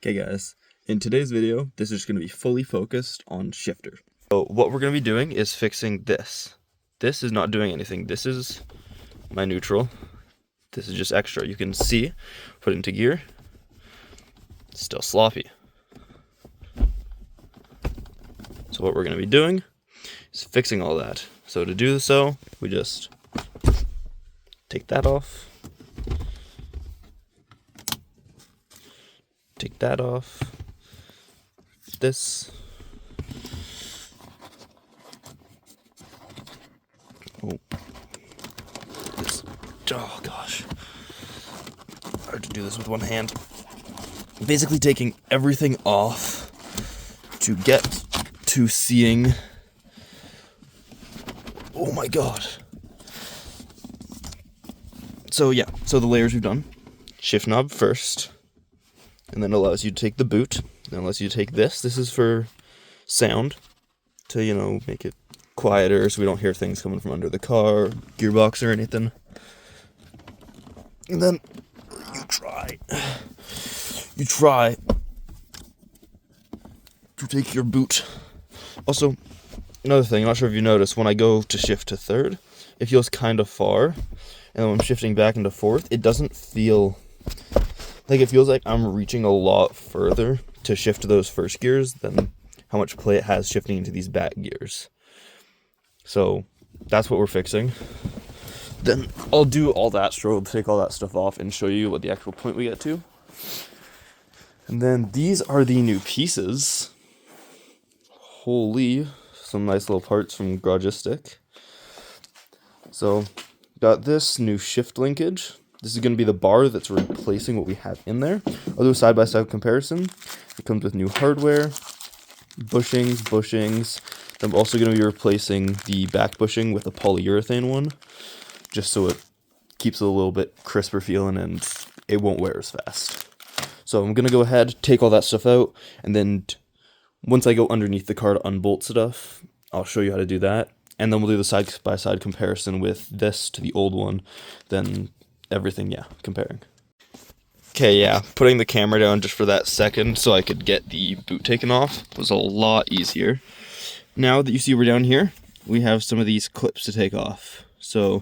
Okay guys, in today's video, this is going to be fully focused on shifter. So what we're going to be doing is fixing this. This is not doing anything. This is my neutral. This is just extra. You can see, put it into gear, it's still sloppy. So what we're going to be doing is fixing all that. So to do so, we just take that off. Take that off. This. Oh. This. Oh gosh. Hard to do this with one hand. Basically taking everything off to get to seeing. Oh my god. So yeah, so the layers we've done. Shift knob first. And then allows you to take the boot. And allows you to take this. This is for sound. To, you know, make it quieter so we don't hear things coming from under the car, gearbox or anything. And then you try to take your boot. Also, another thing, I'm not sure if you noticed, when I go to shift to third, it feels kind of far. And when I'm shifting back into fourth, it doesn't feel... like, it feels like I'm reaching a lot further to shift to those first gears than how much play it has shifting into these back gears. So, that's what we're fixing. Then I'll do all that strobe, take all that stuff off, and show you what the actual point we get to. And then these are the new pieces. Holy, some nice little parts from Garagistic. So, got this new shift linkage. This is going to be the bar that's replacing what we have in there. I'll do a side-by-side comparison. It comes with new hardware, bushings. I'm also going to be replacing the back bushing with a polyurethane one, just so it keeps it a little bit crisper feeling and it won't wear as fast. So I'm going to go ahead, take all that stuff out, and then once I go underneath the car to unbolt stuff, I'll show you how to do that. And then we'll do the side-by-side comparison with this to the old one, then everything, yeah, comparing. Okay, yeah, putting the camera down just for that second so I could get the boot taken off was a lot easier. Now that you see we're down here, we have some of these clips to take off. So,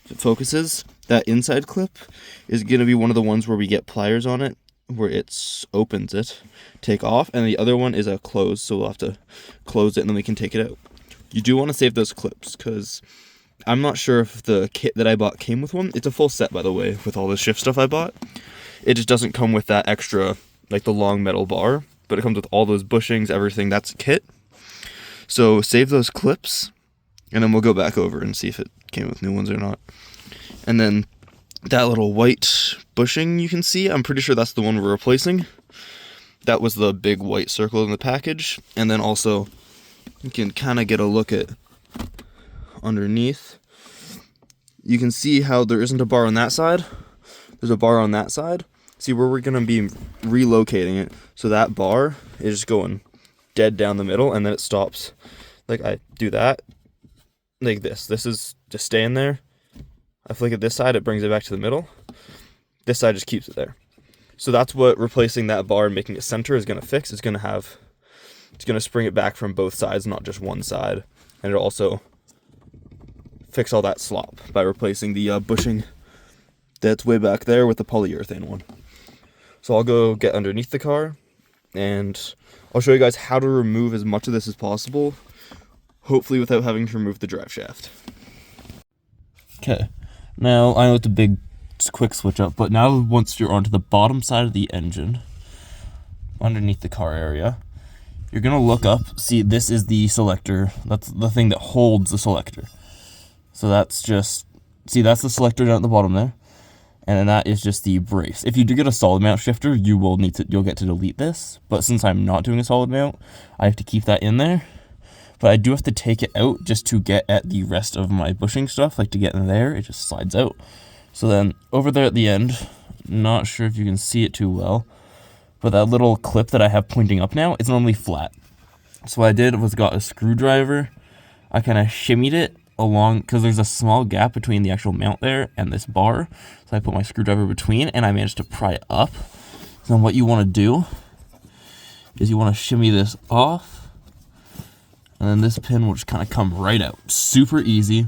if it focuses, that inside clip is going to be one of the ones where we get pliers on it, where it opens it, take off, and the other one is a close, so we'll have to close it and then we can take it out. You do want to save those clips, because I'm not sure if the kit that I bought came with one. It's a full set, by the way, with all the shift stuff I bought. It just doesn't come with that extra, like the long metal bar, but it comes with all those bushings, everything. That's a kit. So save those clips, and then we'll go back over and see if it came with new ones or not. And then that little white bushing you can see, I'm pretty sure that's the one we're replacing. That was the big white circle in the package. And then also, you can kind of get a look at underneath. You can see how there isn't a bar on that side. There's a bar on that side. See where we're going to be relocating it. So that bar is just going dead down the middle, and then it stops. Like, I do that like this. This is just staying there. I flick at this side, it brings it back to the middle. This side just keeps it there. So that's what replacing that bar and making it center is going to fix. It's going to spring it back from both sides, not just one side. And it'll also fix all that slop by replacing the bushing that's way back there with the polyurethane one. So I'll go get underneath the car, and I'll show you guys how to remove as much of this as possible, hopefully without having to remove the drive shaft. Okay, now I know it's a big quick switch up, but now once you're onto the bottom side of the engine, underneath the car area, you're going to look up, see this is the selector, that's the thing that holds the selector. So that's just, see that's the selector down at the bottom there, and then that is just the brace. If you do get a solid mount shifter, you'll get to delete this, but since I'm not doing a solid mount, I have to keep that in there. But I do have to take it out just to get at the rest of my bushing stuff, like to get in there, it just slides out. So then over there at the end, not sure if you can see it too well, but that little clip that I have pointing up now, it's normally flat. So what I did was got a screwdriver, I kind of shimmied it along, because there's a small gap between the actual mount there and this bar, so I put my screwdriver between, and I managed to pry it up. then what you want to do is you want to shimmy this off, and then this pin will just kind of come right out. Super easy.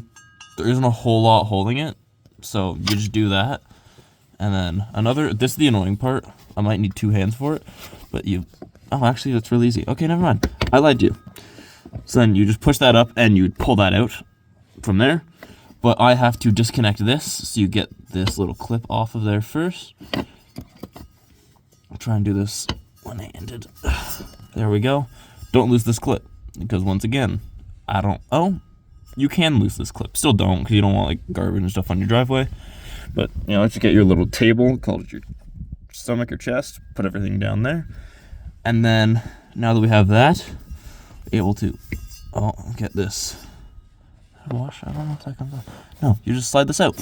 There isn't a whole lot holding it, so you just do that. And then this is the annoying part. I might need 2 hands for it, but oh, actually, that's really easy. Okay, never mind. I lied to you. So then you just push that up, and you pull that out from there. But I have to disconnect this, so you get this little clip off of there first. I'll try and do this one-handed. There we go. Don't lose this clip, because once again, you can lose this clip. Still don't, because you don't want like garbage and stuff on your driveway. But, let's just get your little table, call it your stomach or chest, put everything down there. And then, now that we have that, able to, get this. Wash, I don't know if that comes off. No, you just slide this out.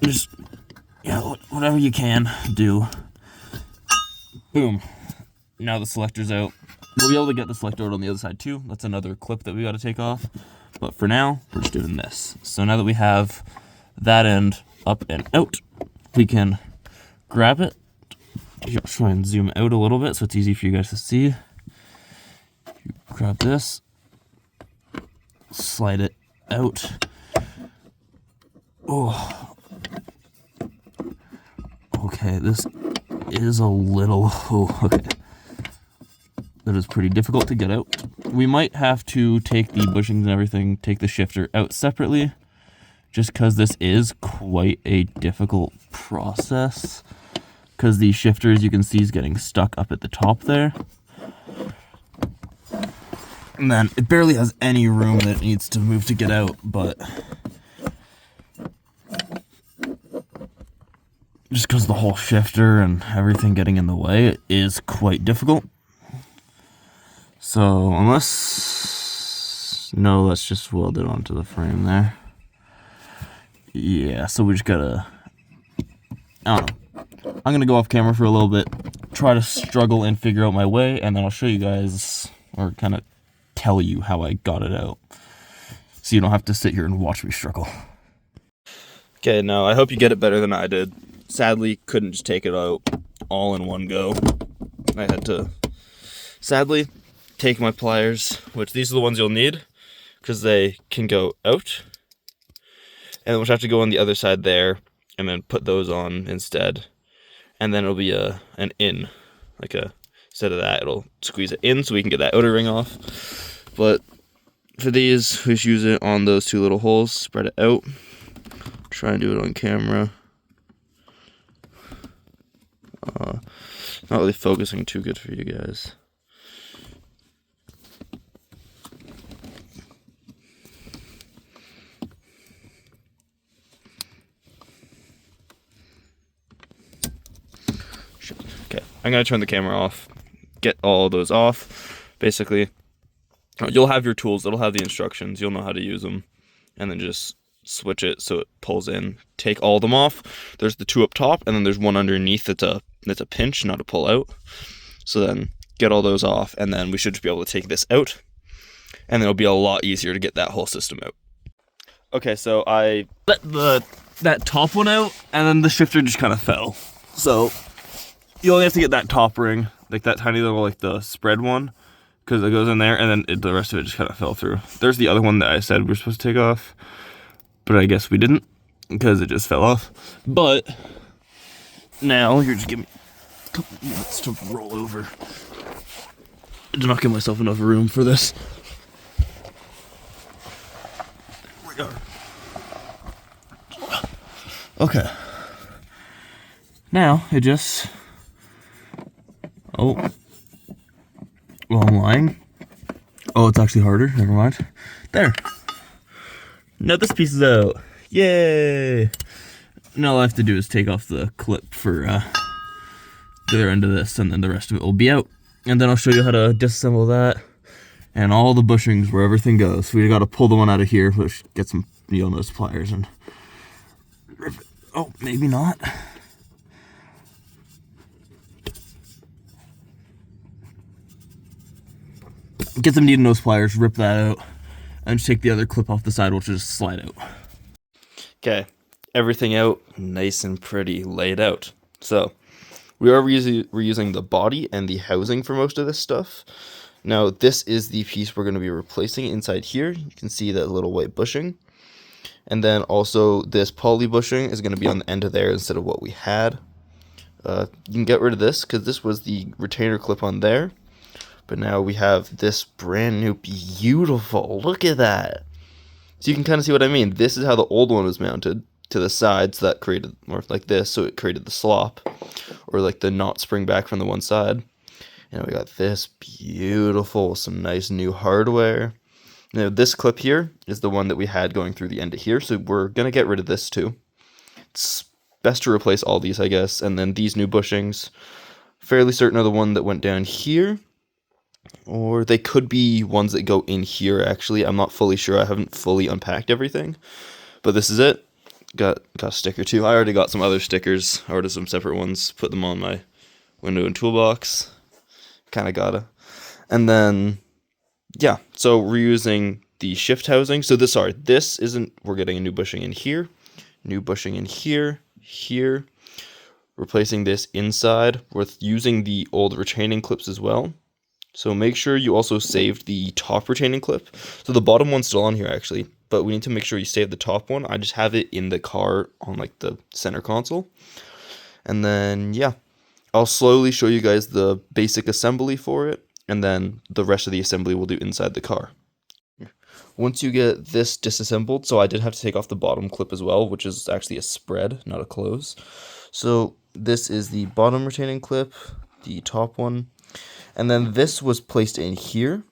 Just, whatever you can do. Boom. Now the selector's out. We'll be able to get the selector out on the other side too. That's another clip that we got to take off. But for now, we're just doing this. So now that we have that end up and out, we can grab it. I'll try and zoom out a little bit so it's easy for you guys to see. You grab this, slide it out. Oh. Okay, this is a little, okay. That is pretty difficult to get out. We might have to take the bushings and everything, take the shifter out separately, just because this is quite a difficult process. Because the shifter, as you can see, is getting stuck up at the top there. And then it barely has any room that it needs to move to get out, but just because the whole shifter and everything getting in the way, it is quite difficult. So, no, let's just weld it onto the frame there. Yeah, so we just gotta, I don't know. I'm gonna go off camera for a little bit, try to struggle and figure out my way, and then I'll show you guys, or kind of tell you how I got it out. So you don't have to sit here and watch me struggle. Okay, now I hope you get it better than I did. Sadly, couldn't just take it out all in one go. I had to, sadly, take my pliers, which these are the ones you'll need, because they can go out. And we'll have to go on the other side there, and then put those on instead. And then it'll be an in, instead of that, it'll squeeze it in so we can get that outer ring off. But for these, we just use it on those 2 little holes, spread it out. Try and do it on camera. Not really focusing too good for you guys. Okay, I'm going to turn the camera off, get all of those off. Basically, you'll have your tools, it'll have the instructions, you'll know how to use them, and then just switch it so it pulls in. Take all of them off. There's the 2 up top, and then there's one underneath that's a pinch, not a pull out. So then get all those off, and then we should just be able to take this out, and then it'll be a lot easier to get that whole system out. Okay, so I let that top one out, and then the shifter just kind of fell. So you only have to get that top ring, like that tiny little, the spread one, because it goes in there, and then the rest of it just kind of fell through. There's the other one that I said we were supposed to take off, but I guess we didn't, because it just fell off. But now, here, just give me a couple minutes to roll over. I did not give myself enough room for this. There we are. Okay. Now, it just... Oh. Well, I'm lying. Oh, it's actually harder. Never mind. There. Now this piece is out. Yay! Now all I have to do is take off the clip for the other end of this, and then the rest of it will be out. And then I'll show you how to disassemble that and all the bushings where everything goes. So we got to pull the one out of here, which get some nose pliers and rip it. Oh, maybe not. Get some needle nose pliers, rip that out, and just take the other clip off the side, which will just slide out. Okay, everything out, nice and pretty laid out. So we are reusing the body and the housing for most of this stuff. Now this is the piece we're going to be replacing inside here. You can see that little white bushing. And then also this poly bushing is going to be on the end of there instead of what we had. You can get rid of this because this was the retainer clip on there. But now we have this brand new beautiful, look at that. So you can kind of see what I mean. This is how the old one was mounted to the sides, so that created more like this, so it created the slop, or like the knot spring back from the one side. And we got this beautiful, some nice new hardware. Now this clip here is the one that we had going through the end of here, so we're going to get rid of this too. It's best to replace all these, I guess, and then these new bushings, fairly certain are the one that went down here. Or they could be ones that go in here, actually. I'm not fully sure. I haven't fully unpacked everything. But this is it. Got a sticker too. I already got some other stickers. I ordered some separate ones. Put them on my window and toolbox. Kind of gotta. And then, yeah. So we're using the shift housing. So this isn't, we're getting a new bushing in here. New bushing in here. Here. Replacing this inside with using the old retaining clips as well. So make sure you also saved the top retaining clip. So the bottom one's still on here actually, but we need to make sure you save the top one. I just have it in the car on like the center console. And then, yeah, I'll slowly show you guys the basic assembly for it, and then the rest of the assembly we'll do inside the car. Once you get this disassembled, so I did have to take off the bottom clip as well, which is actually a spread, not a close. So this is the bottom retaining clip, the top one. And then this was placed in here.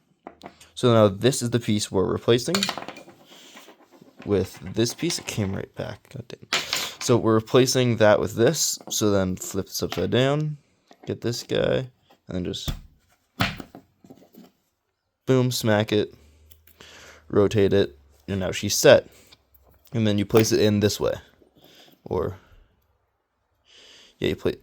So now this is the piece we're replacing with this piece. It came right back. God damn. So we're replacing that with this. So then flip this upside down, get this guy, and then just boom, smack it, rotate it, and now she's set. And then you place it in this way. Or, yeah, you place,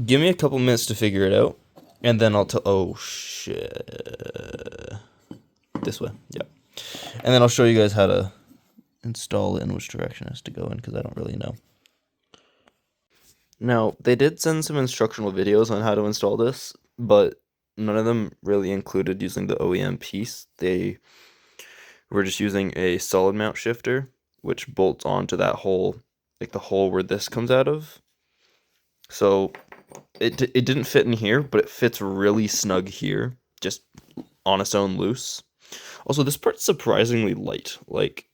Give me a couple minutes to figure it out, and then I'll tell. Oh shit! This way, yeah. And then I'll show you guys how to install it and which direction it has to go in, because I don't really know. Now they did send some instructional videos on how to install this, but none of them really included using the OEM piece. They were just using a solid mount shifter, which bolts onto that hole, like the hole where this comes out of. So it didn't fit in here, but it fits really snug here, just on its own loose. Also, this part's surprisingly light. Like,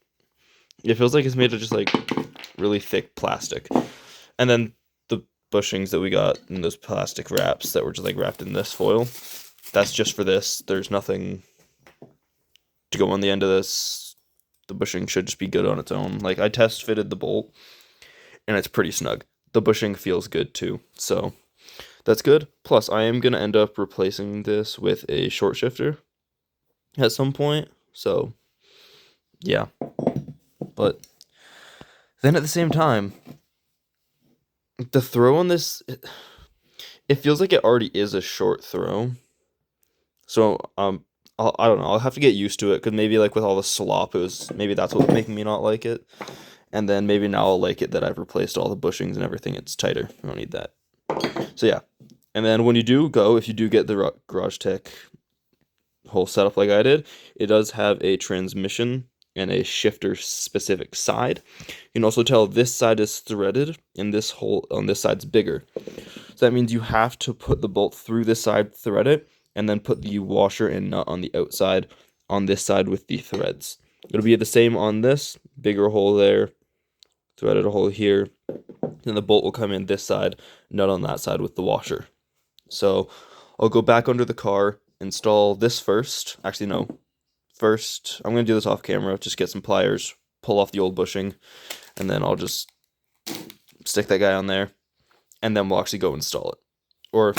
it feels like it's made of just like really thick plastic. And then the bushings that we got in those plastic wraps that were just like wrapped in this foil, that's just for this. There's nothing to go on the end of this. The bushing should just be good on its own. Like, I test fitted the bolt, and it's pretty snug. The bushing feels good too, so that's good. Plus, I am going to end up replacing this with a short shifter at some point, so yeah. But then at the same time, the throw on this, it feels like it already is a short throw. So I don't know, I'll have to get used to it, because maybe like with all the slop, maybe that's what's making me not like it. And then maybe now I'll like it that I've replaced all the bushings and everything. It's tighter. I don't need that. So yeah. And then when you do go, if you do get the Garage Tech whole setup like I did, it does have a transmission and a shifter specific side. You can also tell this side is threaded and this hole on this side's bigger. So that means you have to put the bolt through this side, thread it, and then put the washer and nut on the outside on this side with the threads. It'll be the same on this, bigger hole there, threaded a hole here, then the bolt will come in this side, nut on that side with the washer. So I'll go back under the car, install this first. Actually, no. First, I'm going to do this off camera, just get some pliers, pull off the old bushing, and then I'll just stick that guy on there, and then we'll actually go install it. Or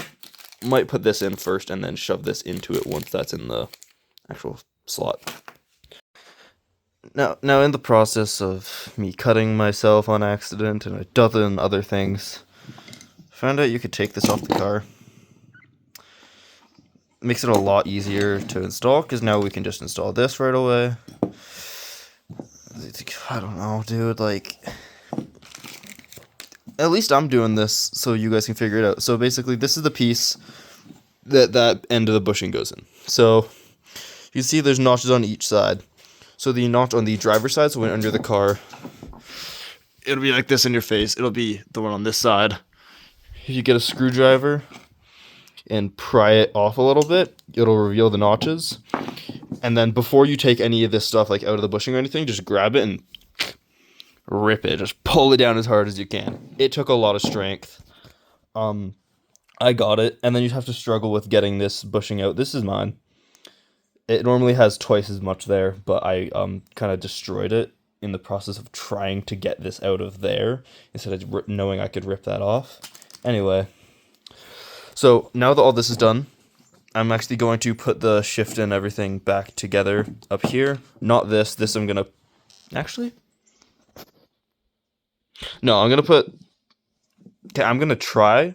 might put this in first and then shove this into it once that's in the actual slot. Now, in the process of me cutting myself on accident and a dozen other things, I found out you could take this off the car. Makes it a lot easier to install, because now we can just install this right away. I don't know, dude, like, at least I'm doing this so you guys can figure it out. So basically, this is the piece that end of the bushing goes in. So you see there's notches on each side. So the notch on the driver's side, so when under the car, it'll be like this in your face. It'll be the one on this side. If you get a screwdriver and pry it off a little bit, it'll reveal the notches. And then before you take any of this stuff like out of the bushing or anything, just grab it and rip it. Just pull it down as hard as you can. It took a lot of strength. I got it, and then you'd have to struggle with getting this bushing out. This is mine. It normally has twice as much there, but I kind of destroyed it in the process of trying to get this out of there instead of knowing I could rip that off. Anyway, so now that all this is done, I'm actually going to put the shift and everything back together up here. Not this. This I'm going to... Actually? No, I'm going to put... Okay, I'm going to try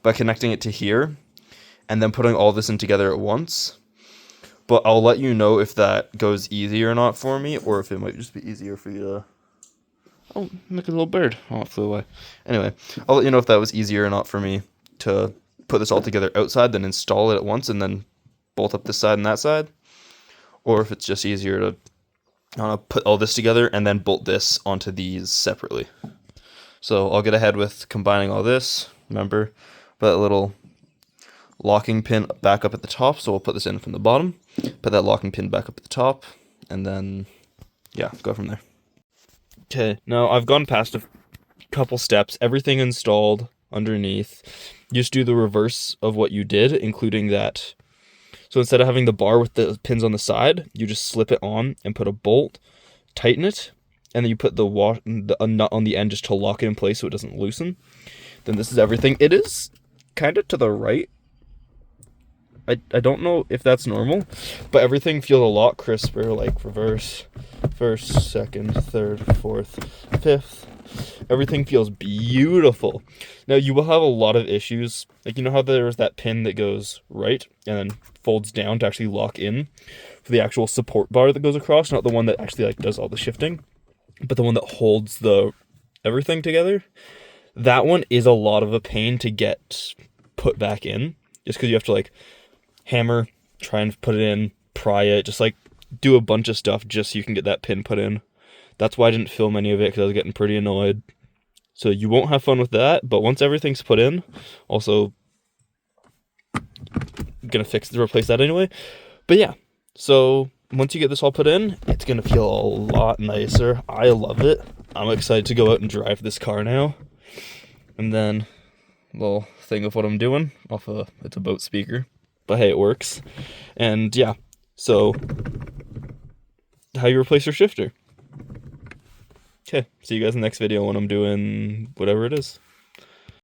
by connecting it to here and then putting all this in together at once. But I'll let you know if that goes easy or not for me, or if it might just be easier for you to... Oh, look at a little bird. Oh, it flew away. Anyway, I'll let you know if that was easier or not for me to put this all together outside, then install it at once, and then bolt up this side and that side. Or if it's just easier to put all this together and then bolt this onto these separately. So I'll get ahead with combining all this. Remember, that little locking pin back up at the top, so we'll put this in from the bottom, put that locking pin back up at the top, and then, yeah, go from there. Okay, now I've gone past a couple steps, everything installed underneath. You just do the reverse of what you did, including that. So instead of having the bar with the pins on the side, you just slip it on and put a bolt, tighten it, and then you put a nut on the end just to lock it in place so it doesn't loosen. Then this is everything. It is kind of to the right. I don't know if that's normal, but everything feels a lot crisper, like reverse, first, second, third, fourth, fifth. Everything feels beautiful. Now, you will have a lot of issues. Like, you know how there's that pin that goes right and then folds down to actually lock in for the actual support bar that goes across, not the one that actually like does all the shifting, but the one that holds the everything together. That one is a lot of a pain to get put back in, just because you have to like hammer, try and put it in, pry it, just like do a bunch of stuff just so you can get that pin put in. That's why I didn't film any of it, because I was getting pretty annoyed. So you won't have fun with that, but once everything's put in, also gonna replace that anyway. But yeah, so once you get this all put in, it's gonna feel a lot nicer. I love it. I'm excited to go out and drive this car now. And then a little thing of what I'm doing it's a boat speaker, but hey, it works. And yeah, so how you replace your shifter. Okay, see you guys in the next video when I'm doing whatever it is.